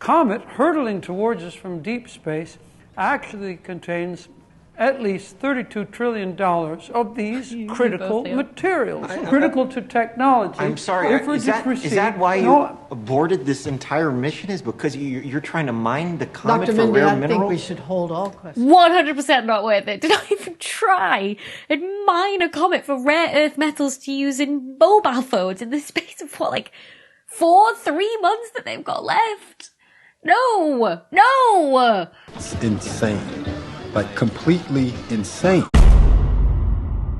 comet hurtling towards us from deep space actually contains at least $32 trillion of these critical materials, critical to technology. I'm sorry, is that why you aborted this entire mission? Is because you're trying to mine the comet for rare minerals? I think we should hold all questions. 100% not worth it. Did I even try and mine a comet for rare earth metals to use in mobile phones in the space of, 3 months that they've got left? No! It's insane. Like, completely insane.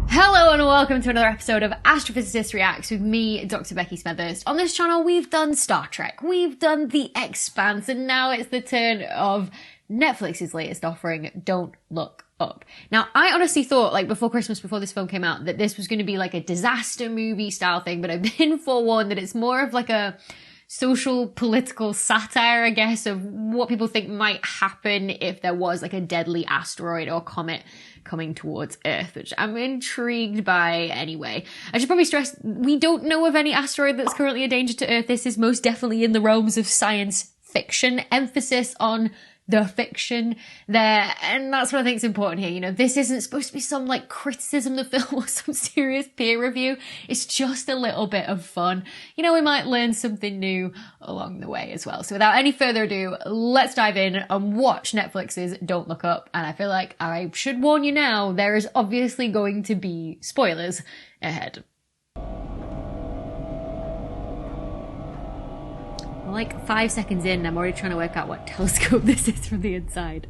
Hello and welcome to another episode of Astrophysicist Reacts with me, Dr Becky Smethurst. On this channel, we've done Star Trek, we've done The Expanse, and now it's the turn of Netflix's latest offering, Don't Look Up. Now, I honestly thought, before Christmas, before this film came out, that this was going to be like a disaster movie style thing, but I've been forewarned that it's more of like a social political satire, I guess, of what people think might happen if there was like a deadly asteroid or comet coming towards Earth, which I'm intrigued by anyway. I should probably stress, we don't know of any asteroid that's currently a danger to Earth. This is most definitely in the realms of science fiction, emphasis on the fiction there, and that's what I think is important here. You know, this isn't supposed to be some criticism of the film or some serious peer review. It's just a little bit of fun. You know, we might learn something new along the way as well. So without any further ado, let's dive in and watch Netflix's Don't Look Up. And I feel like I should warn you now, there is obviously going to be spoilers ahead. 5 seconds in, I'm already trying to work out what telescope this is from the inside.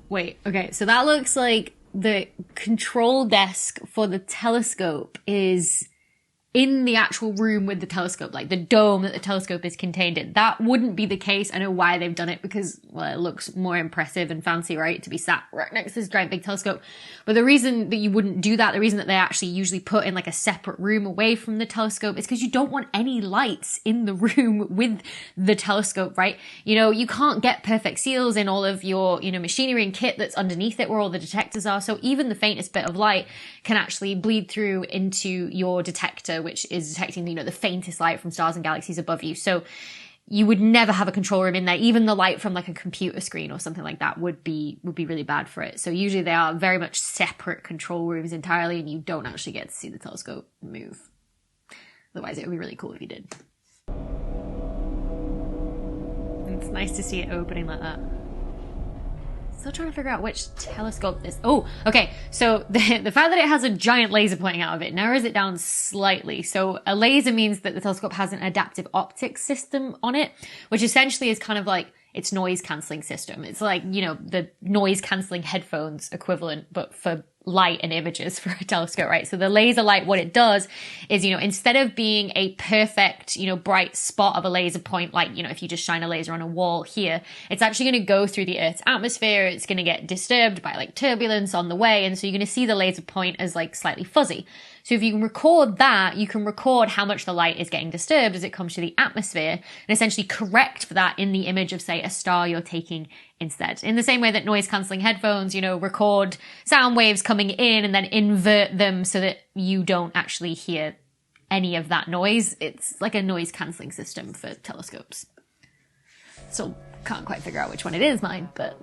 Wait, okay, so that looks like the control desk for the telescope is in the actual room with the telescope, like the dome that the telescope is contained in. That wouldn't be the case. I know why they've done it, because, well, it looks more impressive and fancy, right, to be sat right next to this giant big telescope. But the reason that you wouldn't do that, the reason that they actually usually put in a separate room away from the telescope, is because you don't want any lights in the room with the telescope, right? You know, you can't get perfect seals in all of your, machinery and kit that's underneath it where all the detectors are. So even the faintest bit of light can actually bleed through into your detector, which is detecting, the faintest light from stars and galaxies above you. So you would never have a control room in there. Even the light from a computer screen or something like that would be really bad for it. So usually they are very much separate control rooms entirely, and you don't actually get to see the telescope move. Otherwise, it would be really cool if you did. It's nice to see it opening like that. Still trying to figure out which telescope this. Oh, okay. So the fact that it has a giant laser pointing out of it narrows it down slightly. So a laser means that the telescope has an adaptive optics system on it, which essentially is kind of like its noise cancelling system. It's like, the noise cancelling headphones equivalent, but for light and images for a telescope, right? So the laser light, what it does is, instead of being a perfect, bright spot of a laser point, if you just shine a laser on a wall here, it's actually going to go through the Earth's atmosphere. It's going to get disturbed by turbulence on the way. And so you're going to see the laser point as slightly fuzzy. So if you can record that, you can record how much the light is getting disturbed as it comes to the atmosphere, and essentially correct for that in the image of, say, a star you're taking instead. In the same way that noise cancelling headphones, record sound waves coming in and then invert them so that you don't actually hear any of that noise. It's like a noise cancelling system for telescopes. So can't quite figure out which one it is mine, but...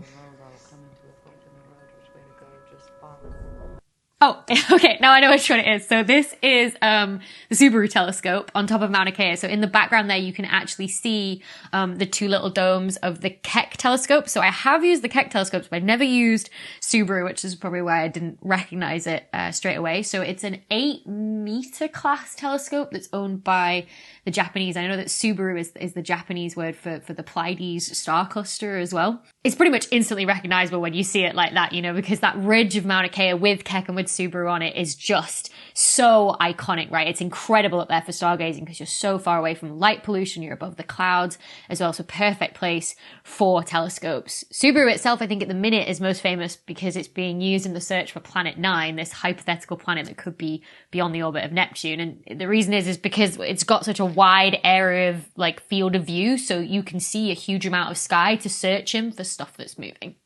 Oh, okay, now I know which one it is. So this is the Subaru telescope on top of Mauna Kea. So in the background there, you can actually see the two little domes of the Keck telescope. So I have used the Keck telescopes, but I've never used Subaru, which is probably why I didn't recognize it straight away. So it's an 8-meter class telescope that's owned by the Japanese. I know that Subaru is the Japanese word for the Pleiades star cluster as well. It's pretty much instantly recognizable when you see it like that, because that ridge of Mauna Kea with Keck and with Subaru on it is just so iconic, right? It's incredible up there for stargazing because you're so far away from light pollution, you're above the clouds as well, so perfect place for telescopes. Subaru itself, I think at the minute, is most famous because it's being used in the search for Planet 9, this hypothetical planet that could be beyond the orbit of Neptune. And the reason is because it's got such a wide area of field of view, so you can see a huge amount of sky to search him for stuff that's moving.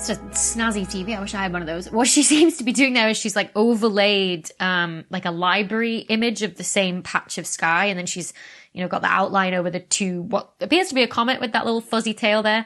It's a snazzy TV. I wish I had one of those. What she seems to be doing there is she's like overlaid like a library image of the same patch of sky, and then she's, you know, got the outline over the two, what appears to be a comet with that little fuzzy tail there.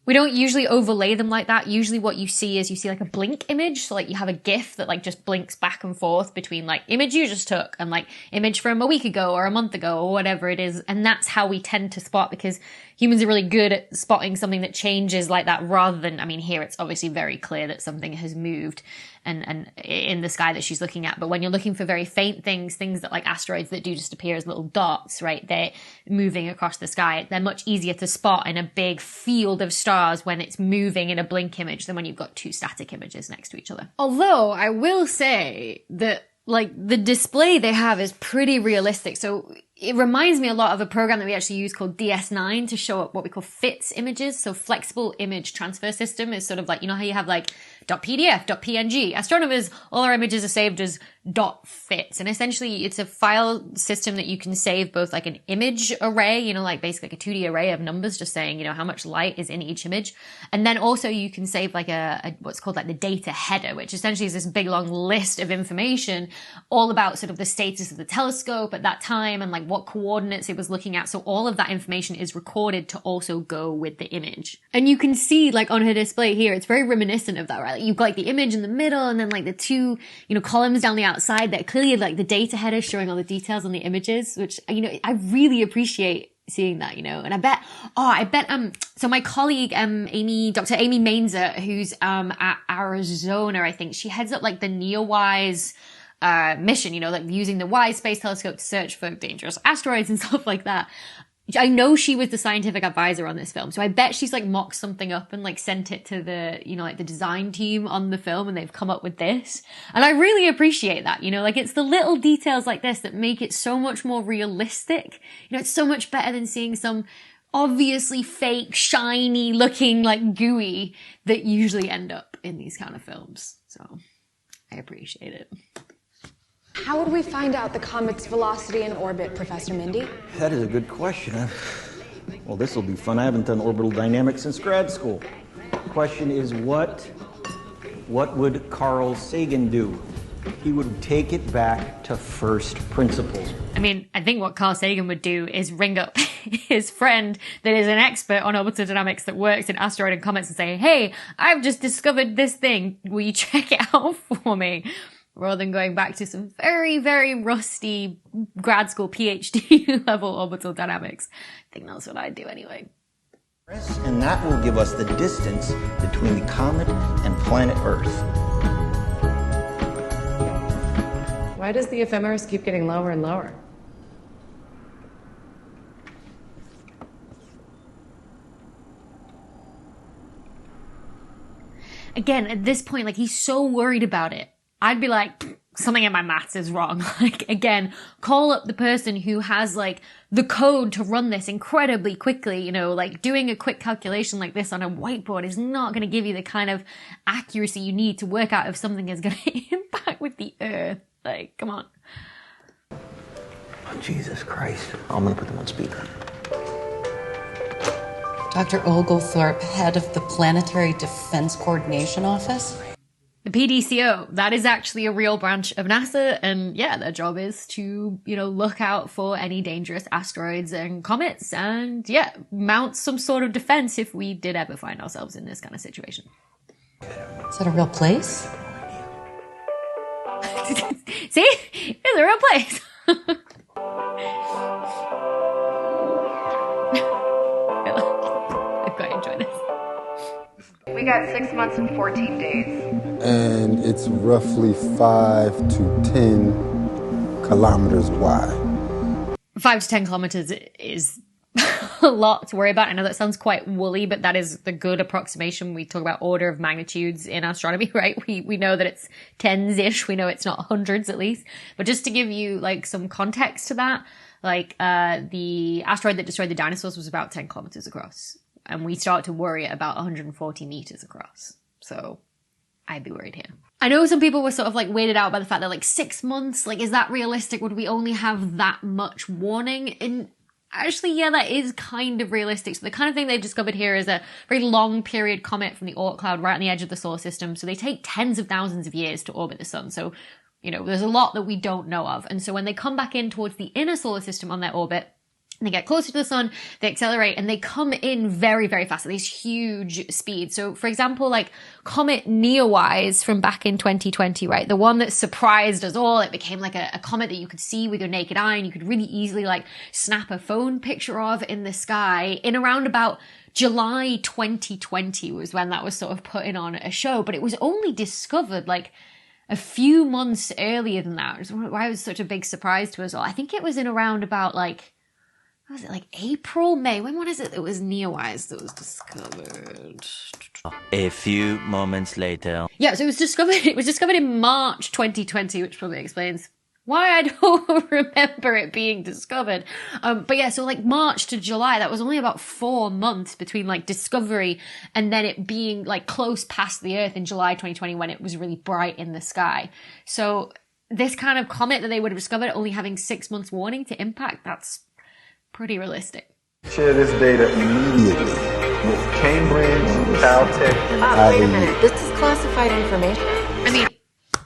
We don't usually overlay them like that. Usually what you see is you see like a blink image. So like you have a GIF that like just blinks back and forth between like image you just took and like image from a week ago or a month ago or whatever it is. And that's how we tend to spot, because humans are really good at spotting something that changes like that, rather than, I mean, here it's obviously very clear that something has moved and in the sky that she's looking at. But when you're looking for very faint things that like asteroids that do just appear as little dots, right? They're moving across the sky. They're much easier to spot in a big field of stars when it's moving in a blink image than when you've got two static images next to each other. Although I will say that like the display they have is pretty realistic. So it reminds me a lot of a program that we actually use called DS9 to show up what we call FITS images. So flexible image transfer system is sort of like, you know how you have like .pdf, .png. Astronomers, all our images are saved as .fits. And essentially it's a file system that you can save both like an image array, you know, like basically like a 2D array of numbers, just saying, you know, how much light is in each image. And then also you can save like a what's called like the data header, which essentially is this big long list of information all about sort of the status of the telescope at that time and like what coordinates it was looking at. So all of that information is recorded to also go with the image. And you can see like on her display here, it's very reminiscent of that, right? Like you've got like the image in the middle and then like the two, you know, columns down the outside that are clearly like the data header showing all the details on the images, which, you know, I really appreciate seeing that, you know. And I bet, so my colleague, Dr. Amy Mainzer, who's, at Arizona, I think she heads up like the NEOWISE, mission, you know, like using the WISE space telescope to search for dangerous asteroids and stuff like that. I know she was the scientific advisor on this film, so I bet she's like mocked something up and like sent it to the, you know, like the design team on the film, and they've come up with this. And I really appreciate that, you know, like it's the little details like this that make it so much more realistic. You know, it's so much better than seeing some obviously fake, shiny looking like gooey that usually end up in these kind of films. So I appreciate it. How would we find out the comet's velocity and orbit, Professor Mindy? That is a good question. Well, this will be fun. I haven't done orbital dynamics since grad school. The question is, what would Carl Sagan do? He would take it back to first principles. I mean, I think what Carl Sagan would do is ring up his friend that is an expert on orbital dynamics that works in asteroid and comets and say, hey, I've just discovered this thing. Will you check it out for me? Rather than going back to some very, very rusty grad school PhD level orbital dynamics. I think that's what I'd do anyway. And that will give us the distance between the comet and planet Earth. Why does the ephemeris keep getting lower and lower? Again, at this point, like, he's so worried about it. I'd be like, something in my maths is wrong. Like, again, call up the person who has, like, the code to run this incredibly quickly. You know, like, doing a quick calculation like this on a whiteboard is not going to give you the kind of accuracy you need to work out if something is going to impact with the Earth. Like, come on. Oh, Jesus Christ. I'm going to put them on speaker. Dr. Oglethorpe, head of the Planetary Defense Coordination Office. The PDCO, that is actually a real branch of NASA, and yeah, their job is to, you know, look out for any dangerous asteroids and comets, and yeah, mount some sort of defense if we did ever find ourselves in this kind of situation. Is that a real place? See? It's a real place. I quite enjoy this. We got 6 months and 14 days. And it's roughly 5 to 10 kilometers wide. 5 to 10 kilometers is a lot to worry about. I know that sounds quite woolly, but that is the good approximation. We talk about order of magnitudes in astronomy, right? We know that it's tens-ish. We know it's not hundreds at least. But just to give you like some context to that, like the asteroid that destroyed the dinosaurs was about 10 kilometers across. And we start to worry at about 140 meters across. So I'd be worried here. I know some people were sort of like weirded out by the fact that like 6 months, like, is that realistic? Would we only have that much warning? And actually, yeah, that is kind of realistic. So the kind of thing they've discovered here is a very long period comet from the Oort cloud right on the edge of the solar system. So they take tens of thousands of years to orbit the sun. So, there's a lot that we don't know of. And so when they come back in towards the inner solar system on their orbit, they get closer to the sun, they accelerate, and they come in very, very fast at these huge speeds. So, for example, like comet Neowise from back in 2020, right? The one that surprised us all. It became like a comet that you could see with your naked eye, and you could really easily like snap a phone picture of in the sky. In around about July 2020 was when that was sort of putting on a show, but it was only discovered like a few months earlier than that. Why it was such a big surprise to us all. I think it was in around about like, was it like April, May? When was it? It was Neowise that was discovered. A few moments later. Yeah, so it was discovered in March 2020, which probably explains why I don't remember it being discovered. But yeah, so like March to July, that was only about 4 months between like discovery and then it being like close past the Earth in July 2020 when it was really bright in the sky. So this kind of comet that they would have discovered only having 6 months warning to impact, that's pretty realistic. Share this data immediately with Cambridge, Caltech. Wait a minute. This is classified information. I mean,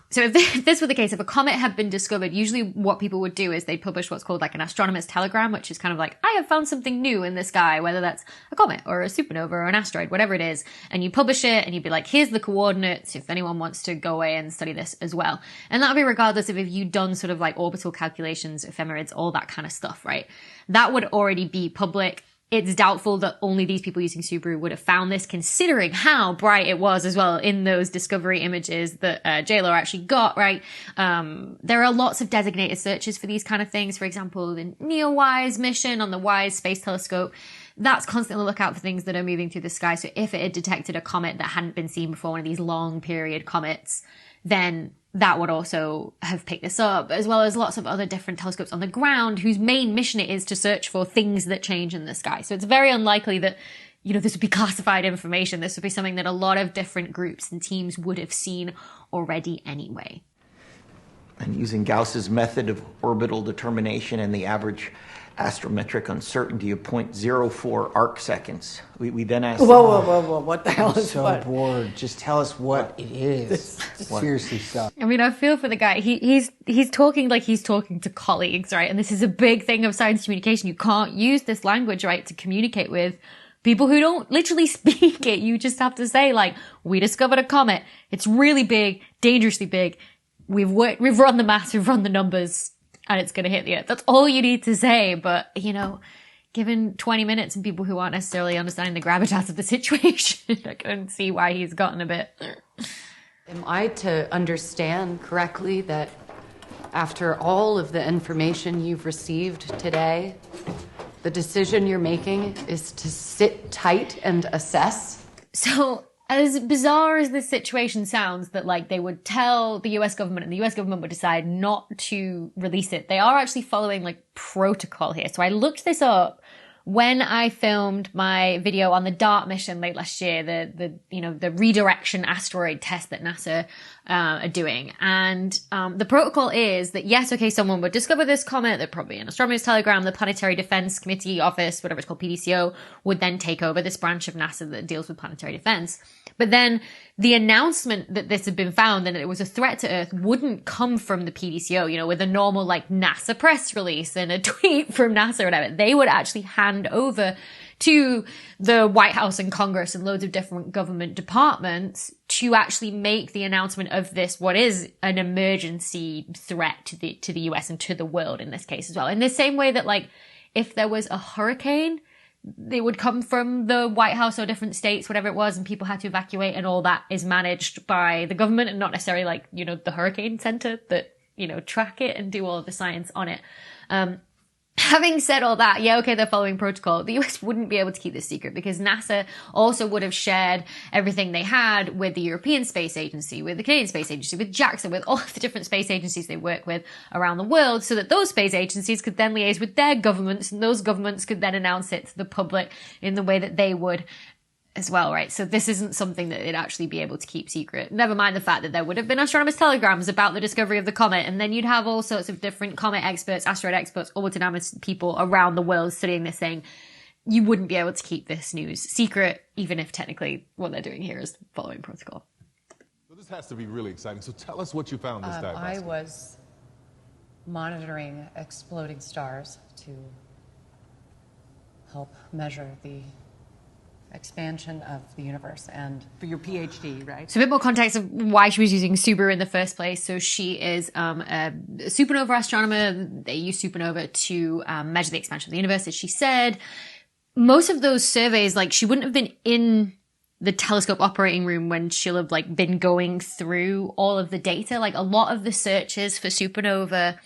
so if this were the case, if a comet had been discovered, usually what people would do is they'd publish what's called like an astronomer's telegram, which is kind of like, I have found something new in the sky, whether that's a comet or a supernova or an asteroid, whatever it is. And you publish it and you'd be like, here's the coordinates if anyone wants to go away and study this as well. And that would be regardless of if you'd done sort of like orbital calculations, ephemerids, all that kind of stuff, right? That would already be public. It's doubtful that only these people using Subaru would have found this, considering how bright it was as well in those discovery images that JLo actually got, right? There are lots of designated searches for these kind of things. For example, the Neowise mission on the WISE Space Telescope, that's constantly on the lookout for things that are moving through the sky. So if it had detected a comet that hadn't been seen before, one of these long period comets, then that would also have picked this up, as well as lots of other different telescopes on the ground whose main mission it is to search for things that change in the sky. So it's very unlikely that, this would be classified information. This would be something that a lot of different groups and teams would have seen already anyway. And using Gauss's method of orbital determination and the average astrometric uncertainty of 0.04 arc seconds. We then asked... Whoa, what the hell is so what? bored. Just tell us what it is. Seriously, stop. I mean, I feel for the guy. He's talking like he's talking to colleagues, right? And this is a big thing of science communication. You can't use this language, right, to communicate with people who don't literally speak it. You just have to say, like, we discovered a comet. It's really big, dangerously big. We've run the maths, we've run the numbers, and it's going to hit the Earth. That's all you need to say. But, given 20 minutes and people who aren't necessarily understanding the gravitas of the situation, I can see why he's gotten a bit... Am I to understand correctly that after all of the information you've received today, the decision you're making is to sit tight and assess? So, as bizarre as this situation sounds, that like they would tell the US government and the US government would decide not to release it, they are actually following like protocol here. So I looked this up when I filmed my video on the DART mission late last year, the redirection asteroid test that NASA are doing. And the protocol is that, yes, okay, someone would discover this comet, that probably an astronomer's telegram, the Planetary Defense Committee Office, whatever it's called, PDCO, would then take over this branch of NASA that deals with planetary defense. But then the announcement that this had been found and that it was a threat to Earth wouldn't come from the PDCO, with a normal like NASA press release and a tweet from NASA or whatever. They would actually hand over to the White House and Congress and loads of different government departments to actually make the announcement of this, what is an emergency threat to the US and to the world in this case as well. In the same way that like if there was a hurricane, they would come from the White House or different states, whatever it was, and people had to evacuate, and all that is managed by the government and not necessarily like, the hurricane center that, track it and do all of the science on it. Having said all that, yeah, okay, they're following protocol. The US wouldn't be able to keep this secret because NASA also would have shared everything they had with the European Space Agency, with the Canadian Space Agency, with JAXA, with all of the different space agencies they work with around the world, so that those space agencies could then liaise with their governments, and those governments could then announce it to the public in the way that they would as well, right? So this isn't something that they'd actually be able to keep secret. Never mind the fact that there would have been astronomers' telegrams about the discovery of the comet, and then you'd have all sorts of different comet experts, asteroid experts, orbitometer people around the world studying this thing. You wouldn't be able to keep this news secret, even if technically what they're doing here is following protocol. So this has to be really exciting. So tell us what you found this time. I was monitoring exploding stars to help measure the expansion of the universe, and for your PhD, right? So a bit more context of why she was using Subaru in the first place. So she is a supernova astronomer. They use supernova to measure the expansion of the universe, as she said. Most of those surveys, like, she wouldn't have been in the telescope operating room when she'll have, like, been going through all of the data. Like, a lot of the searches for supernova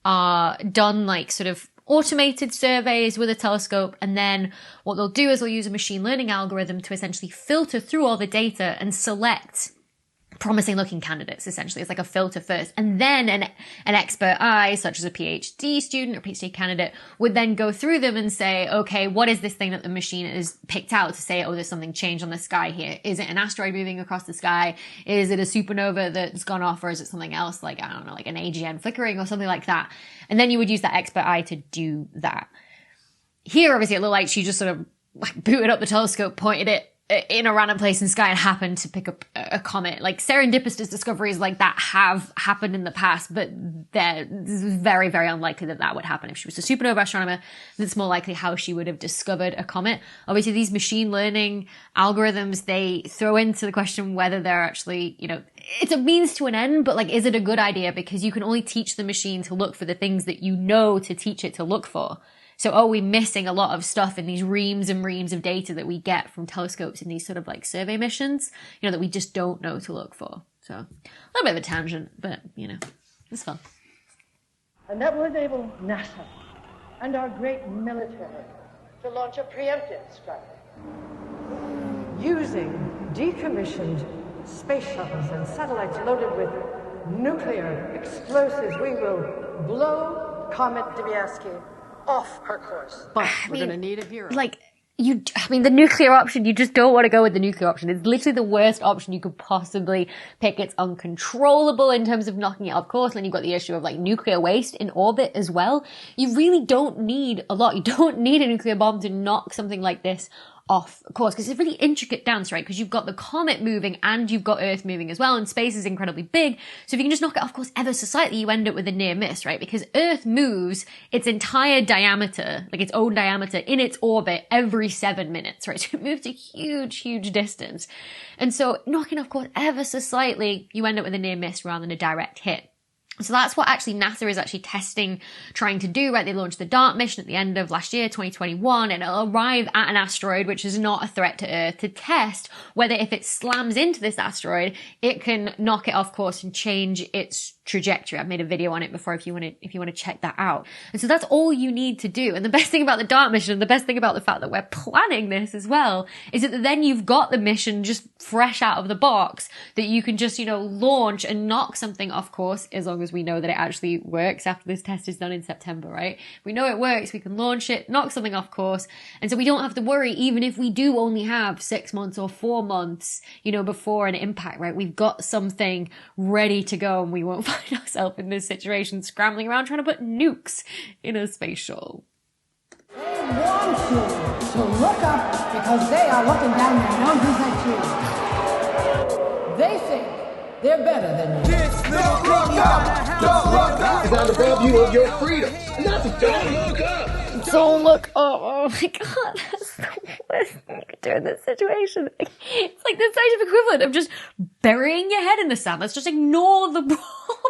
are done, like, sort of automated surveys with a telescope, and then what they'll do is they'll use a machine learning algorithm to essentially filter through all the data and select promising looking candidates. Essentially, it's like a filter first, and then an expert eye, such as a PhD student or PhD candidate, would then go through them and say, okay, what is this thing that the machine has picked out to say, oh, there's something changed on the sky here? Is it an asteroid moving across the sky? Is it a supernova that's gone off, or is it something else, like, I don't know, like an AGN flickering or something like that? And then you would use that expert eye to do that. Here, obviously, it looked like she just sort of like booted up the telescope, pointed it in a random place in the sky, and happened to pick up a comet. Like, serendipitous discoveries like that have happened in the past, but this is very, very unlikely that that would happen. If she was a supernova astronomer, it's more likely how she would have discovered a comet. Obviously, these machine learning algorithms, they throw into the question whether they're actually, you know, it's a means to an end, but, like, is it a good idea? Because you can only teach the machine to look for the things that you know to teach it to look for. So are we missing a lot of stuff in these reams and reams of data that we get from telescopes in these sort of like survey missions, you know, that we just don't know to look for? So a little bit of a tangent, but, you know, it's fun. And that will enable NASA and our great military to launch a preemptive strike. Using decommissioned space shuttles and satellites loaded with nuclear explosives, we will blow Comet Debyersky off her course. But we're going to need a hero. Like, the nuclear option, you just don't want to go with the nuclear option. It's literally the worst option you could possibly pick. It's uncontrollable in terms of knocking it off course. And then you've got the issue of, like, nuclear waste in orbit as well. You really don't need a lot. You don't need a nuclear bomb to knock something like this off course, because it's a really intricate dance, right? Because you've got the comet moving and you've got Earth moving as well, and space is incredibly big. So if you can just knock it off course ever so slightly, you end up with a near miss, right? Because Earth moves its entire diameter, like its own diameter, in its orbit every 7 minutes, right? So it moves a huge, huge distance. And so knocking off course ever so slightly, you end up with a near miss rather than a direct hit. So that's what actually NASA is actually trying to do, right? They launched the DART mission at the end of last year, 2021, and it'll arrive at an asteroid, which is not a threat to Earth, to test whether if it slams into this asteroid, it can knock it off course and change its trajectory. I've made a video on it before if you want to check that out. And so that's all you need to do. And the best thing about the DART mission, and the best thing about the fact that we're planning this as well, is that then you've got the mission just fresh out of the box that you can just, launch and knock something off course, as long as we know that it actually works after this test is done in September, right? We know it works, we can launch it, knock something off course, and so we don't have to worry, even if we do only have 6 months or 4 months, before an impact, right? We've got something ready to go, and we won't find ourselves in this situation scrambling around trying to put nukes in a space shuttle. They want you to look up because they are looking down their noses at you. They think they're better than you. Don't look up! Don't look up! It's not about you of your freedom. Don't look up! Don't look up! Oh my god, that's the worst thing you could do in this situation. It's like the sort of equivalent of just burying your head in the sand. Let's just ignore the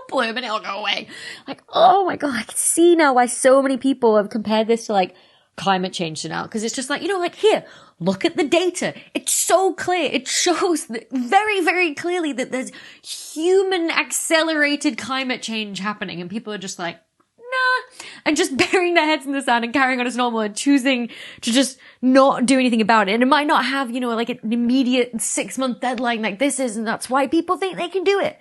problem and it'll go away. Like, oh my god, I can see now why so many people have compared this to, like, climate change to now. Because it's just like, here, look at the data. It's so clear. It shows very, very clearly that there's human accelerated climate change happening. And people are just like, nah, and just burying their heads in the sand and carrying on as normal and choosing to just not do anything about it. And it might not have, like an immediate 6-month deadline like this is. And that's why people think they can do it.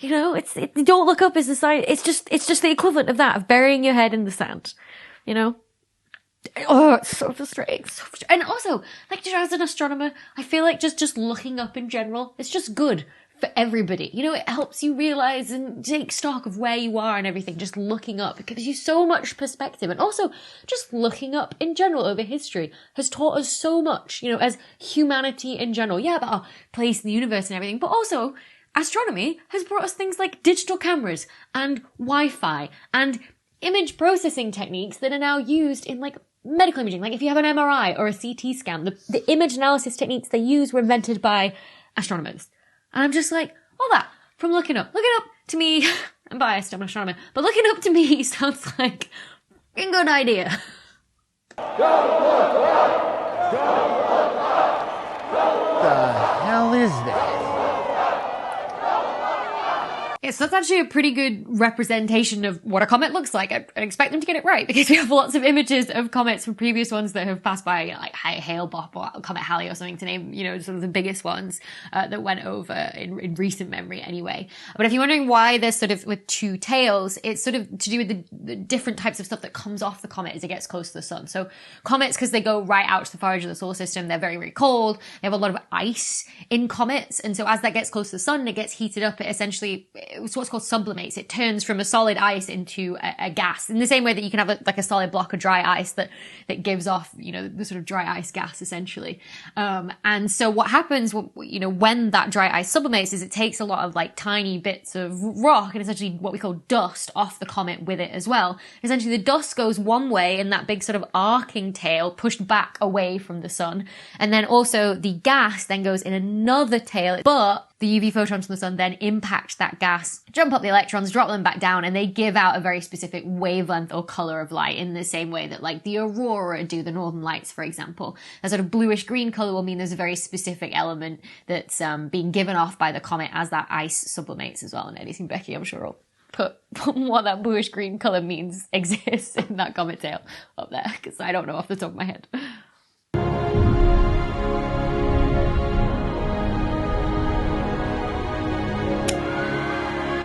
Don't look up as a science. It's just the equivalent of that, of burying your head in the sand, Oh, it's so frustrating. And also, like, just as an astronomer, I feel like just looking up in general, it's just good for everybody. You know, it helps you realize and take stock of where you are and everything. Just looking up, it gives you so much perspective. And also, just looking up in general over history has taught us so much, you know, as humanity in general. Yeah, about our place in the universe and everything, but also astronomy has brought us things like digital cameras and Wi-Fi and image processing techniques that are now used in, like, medical imaging. Like, if you have an MRI or a CT scan, the image analysis techniques they use were invented by astronomers. And I'm just like, all that from looking up. Looking up to me, I'm biased, I'm an astronomer, but looking up to me sounds like a good idea. The hell is that? Yeah, so that's actually a pretty good representation of what a comet looks like. I expect them to get it right because we have lots of images of comets from previous ones that have passed by, like Hale-Bopp or Comet Halley or something, to name, you know, some of the biggest ones that went over in recent memory anyway. But if you're wondering why there's sort of with two tails, it's sort of to do with the different types of stuff that comes off the comet as it gets close to the sun. So comets, because they go right out to the far edge of the solar system, they're very, very cold. They have a lot of ice in comets. And so as that gets close to the sun, it gets heated up. It essentially, it's what's called sublimates. It turns from a solid ice into a gas, in the same way that you can have a solid block of dry ice that gives off, you know, the sort of dry ice gas essentially. And so what happens, you know, when that dry ice sublimates is it takes a lot of like tiny bits of rock and essentially what we call dust off the comet with it as well. Essentially the dust goes one way in that big sort of arcing tail pushed back away from the sun. And then also the gas then goes in another tail, but the UV photons from the sun then impact that gas, jump up the electrons, drop them back down, and they give out a very specific wavelength or color of light in the same way that like the aurora do, the northern lights, for example. That sort of bluish green color will mean there's a very specific element that's being given off by the comet as that ice sublimates as well. And Eddie and Becky, I'm sure, will put what that bluish green color means exists in that comet tail up there, because I don't know off the top of my head.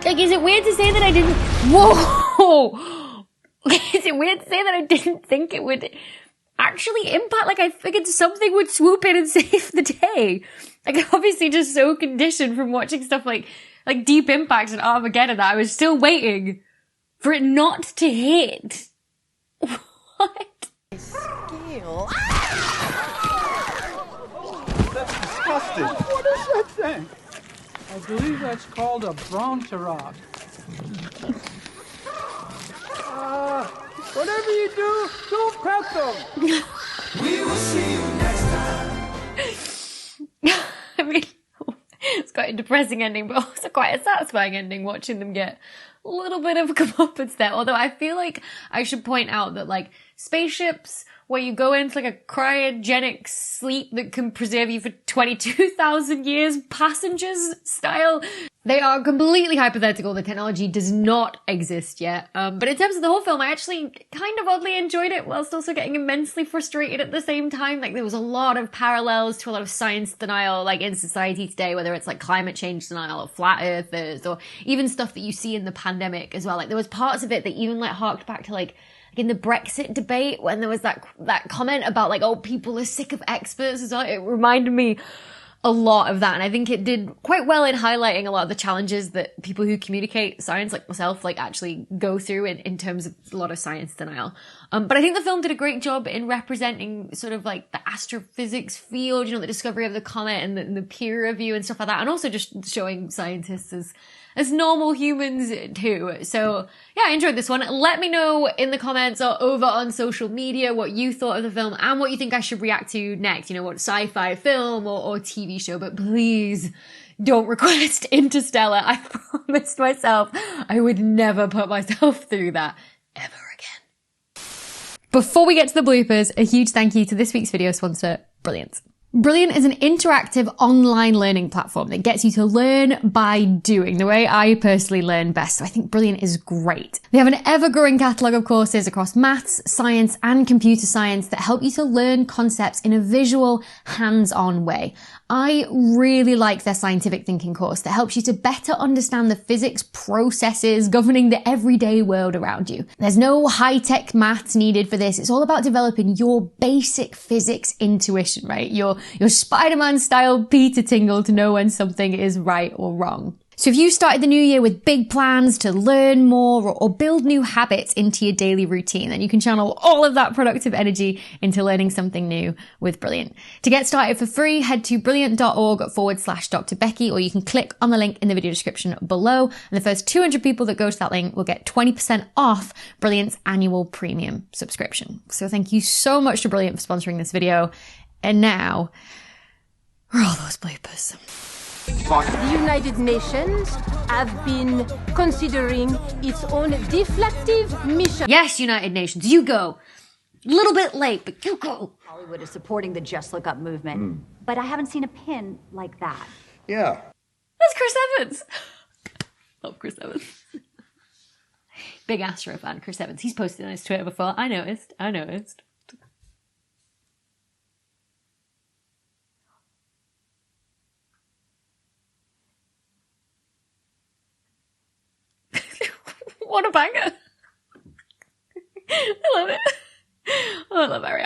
Like, is it weird to say that I didn't... Whoa! Is it weird to say that I didn't think it would actually impact? Like, I figured something would swoop in and save the day. Like, I'm obviously just so conditioned from watching stuff like Deep Impact and Armageddon that I was still waiting for it not to hit. What? Skill. That's disgusting. What is that thing? I believe that's called a brontorod. Whatever you do, don't pet them. We will see you next time. I mean, it's quite a depressing ending, but also quite a satisfying ending watching them get a little bit of comeuppance there. Although I feel like I should point out that, like, spaceships where you go into like a cryogenic sleep that can preserve you for 22,000 years, passengers style, they are completely hypothetical. The technology does not exist yet. But in terms of the whole film, I actually kind of oddly enjoyed it whilst also getting immensely frustrated at the same time. Like, there was a lot of parallels to a lot of science denial, like in society today, whether it's like climate change denial or flat earthers or even stuff that you see in the pandemic as well. Like, there was parts of it that even like harked back to like in the Brexit debate when there was that comment about like, oh, people are sick of experts as well. It reminded me a lot of that. And I think it did quite well in highlighting a lot of the challenges that people who communicate science like myself, like actually go through in terms of a lot of science denial. But I think the film did a great job in representing sort of like the astrophysics field, you know, the discovery of the comet and the peer review and stuff like that. And also just showing scientists as normal humans too. So yeah, I enjoyed this one. Let me know in the comments or over on social media what you thought of the film and what you think I should react to next. You know, what sci-fi film or TV show, but please don't request Interstellar. I promised myself I would never put myself through that ever again. Before we get to the bloopers, a huge thank you to this week's video sponsor, Brilliant. Brilliant is an interactive online learning platform that gets you to learn by doing, the way I personally learn best. So I think Brilliant is great. They have an ever-growing catalogue of courses across maths, science, and computer science that help you to learn concepts in a visual, hands-on way. I really like their scientific thinking course that helps you to better understand the physics processes governing the everyday world around you. There's no high-tech maths needed for this. It's all about developing your basic physics intuition, right? Your Spider-Man style Peter tingle to know when something is right or wrong. So if you started the new year with big plans to learn more or build new habits into your daily routine, then you can channel all of that productive energy into learning something new with Brilliant. To get started for free, head to brilliant.org/Dr. Becky, or you can click on the link in the video description below. And the first 200 people that go to that link will get 20% off Brilliant's annual premium subscription. So thank you so much to Brilliant for sponsoring this video. And now, roll those bloopers. The United Nations have been considering its own deflective mission. Yes, United Nations, you go. A little bit late, but you go. Hollywood is supporting the Just Look Up movement, but I haven't seen a pin like that. Yeah. That's Chris Evans. Love Chris Evans. Big Astro fan, Chris Evans. He's posted on his Twitter before. I noticed. What a banger. I love it. Oh, I love Ariana.